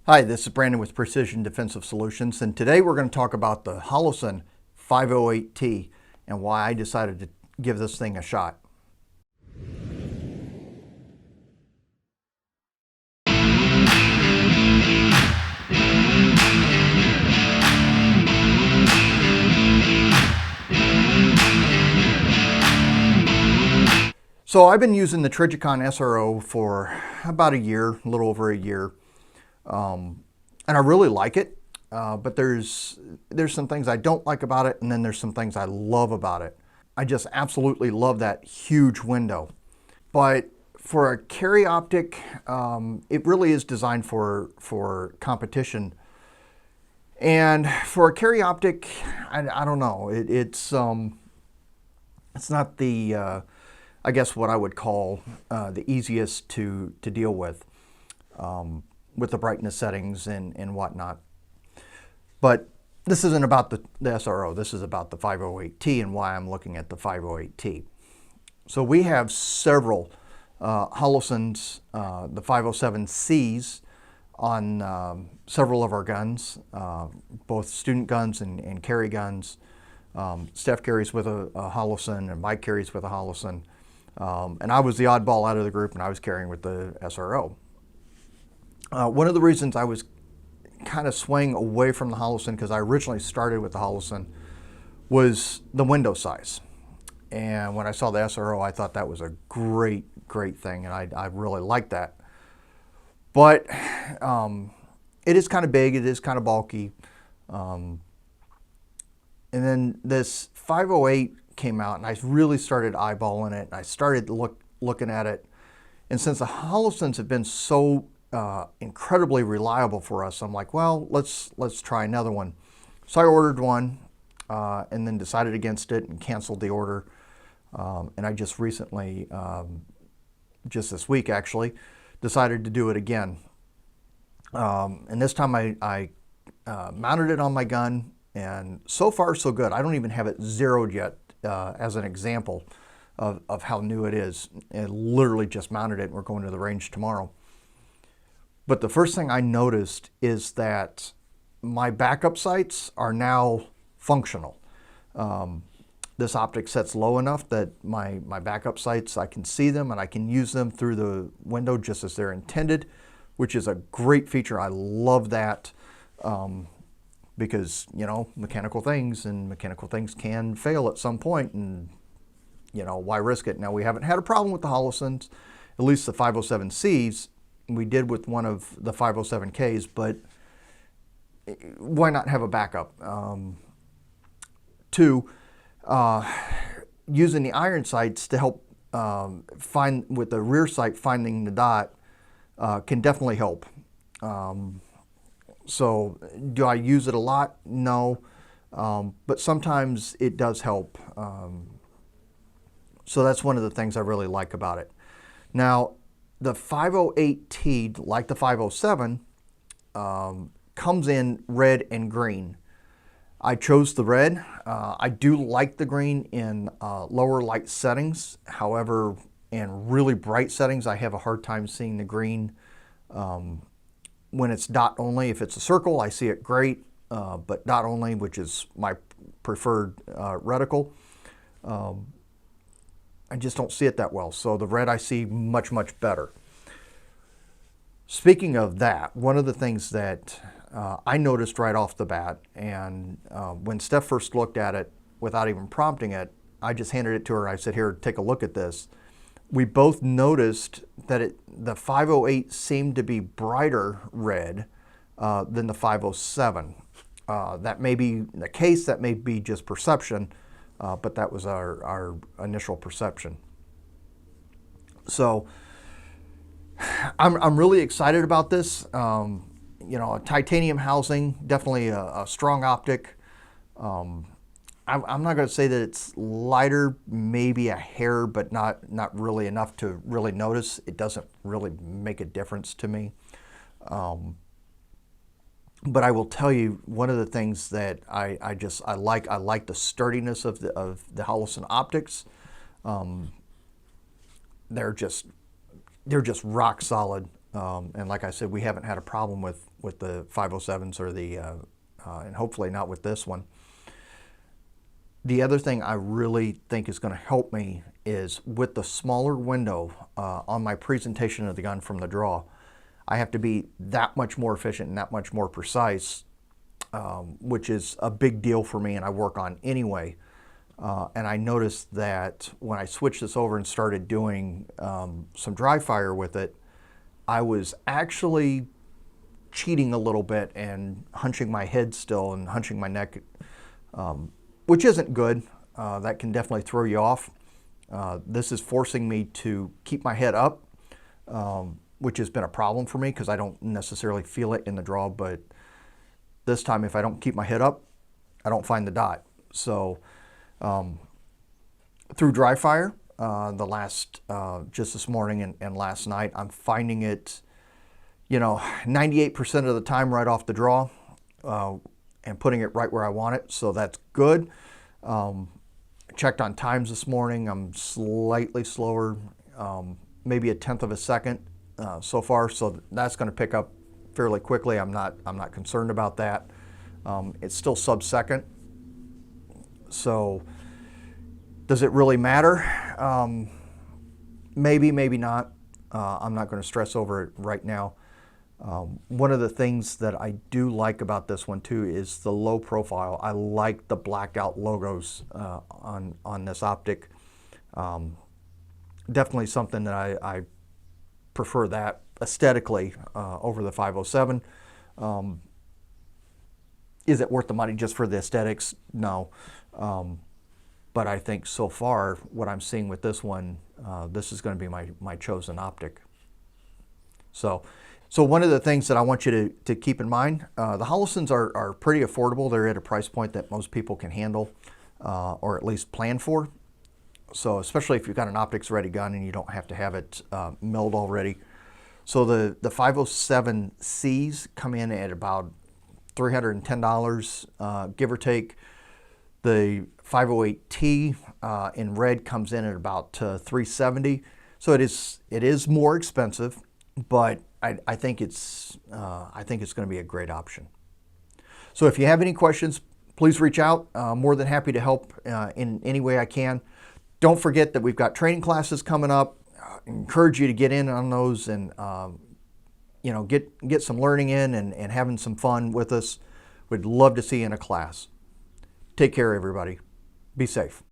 Hi, this is Brandon with Precision Defensive Solutions, and today we're going to talk about the Holosun 508T and why I decided to give this thing a shot. So I've been using the Trijicon SRO for about a year, a little over a year, and I really like it. But there's some things I don't like about it, and then there's some things I love about it. I just absolutely love that huge window. But for a carry optic, it really is designed for competition. And for a carry optic, I don't know. It's not the I guess what I would call the easiest to deal with the brightness settings and whatnot. But this isn't about the SRO. This is about the 508T and why I'm looking at the 508T. So we have several Holosuns, the 507Cs, on several of our guns, both student guns and carry guns. Steph carries with a Holosun and Mike carries with a Holosun. And I was the oddball out of the group, and I was carrying with the SRO. One of the reasons I was kind of swaying away from the Holosun, because I originally started with the Holosun, was the window size. And when I saw the SRO, I thought that was a great thing, and I really liked that. But it is kind of big, it is kind of bulky. And then this 508 came out, and I really started eyeballing it. I started looking at it, and since the Holosuns have been so incredibly reliable for us, I'm like, well, let's try another one. So I ordered one, and then decided against it and canceled the order. And I just recently, just this week actually, decided to do it again. And this time I mounted it on my gun, and so far so good. I don't even have it zeroed yet. As an example of how new it is. And literally just mounted it, and we're going to the range tomorrow. But the first thing I noticed is that my backup sights are now functional. This optic sets low enough that my backup sights, I can see them and I can use them through the window just as they're intended, which is a great feature. I love that. Because, you know, mechanical things can fail at some point, and, you know, why risk it? Now, we haven't had a problem with the Holosuns, at least the 507Cs. We did with one of the 507Ks, but why not have a backup? Two, using the iron sights to help find, with the rear sight finding the dot, can definitely help. So do I use it a lot? No, but sometimes it does help. So that's one of the things I really like about it. Now, the 508T, like the 507, comes in red and green. I chose the red. I do like the green in lower light settings. However, in really bright settings, I have a hard time seeing the green. When it's dot only. If it's a circle, I see it great, but dot only, which is my preferred reticle, I just don't see it that well. So the red I see much better. Speaking of that, one of the things that I noticed right off the bat, and when Steph first looked at it without even prompting it, I just handed it to her. I said, here, take a look at this. We both noticed that the 508 seemed to be brighter red than the 507. That may be the case, that may be just perception, but that was our initial perception. So I'm really excited about this. You know, a titanium housing, definitely a strong optic. I'm not going to say that it's lighter, maybe a hair, but not really enough to really notice. It doesn't really make a difference to me. But I will tell you, one of the things that I like the sturdiness of the Holosun optics. They're just rock solid. And like I said, we haven't had a problem with the 507s or the, and hopefully not with this one. The other thing I really think is going to help me is with the smaller window on my presentation of the gun from the draw, I have to be that much more efficient and that much more precise, which is a big deal for me and I work on anyway. And I noticed that when I switched this over and started doing some dry fire with it, I was actually cheating a little bit and hunching my head still and hunching my neck, which isn't good. That can definitely throw you off. This is forcing me to keep my head up, which has been a problem for me because I don't necessarily feel it in the draw, but this time if I don't keep my head up, I don't find the dot. So through dry fire, the last, just this morning and last night, I'm finding it, 98% of the time right off the draw, and putting it right where I want it. So that's good. Checked on times this morning. I'm slightly slower, maybe a tenth of a second so far. So that's going to pick up fairly quickly. I'm not concerned about that. It's still sub-second. So does it really matter? Maybe, maybe not. I'm not going to stress over it right now. One of the things that I do like about this one too is the low profile. I like the blacked out logos on this Optic. Definitely something that I prefer that aesthetically over the 507. Is it worth the money just for the aesthetics? No. But I think so far what I'm seeing with this one, this is going to be my chosen Optic. So one of the things that I want you to keep in mind, the Holosuns are pretty affordable. They're at a price point that most people can handle, or at least plan for. So especially if you've got an optics ready gun and you don't have to have it milled already. So the 507Cs come in at about $310, give or take. The 508T in red comes in at about $370. So it is more expensive, but I think it's going to be a great option. So if you have any questions, please reach out. More than happy to help in any way I can. Don't forget that we've got training classes coming up. Encourage you to get in on those and get some learning in and having some fun with us. We'd love to see you in a class. Take care, everybody. Be safe.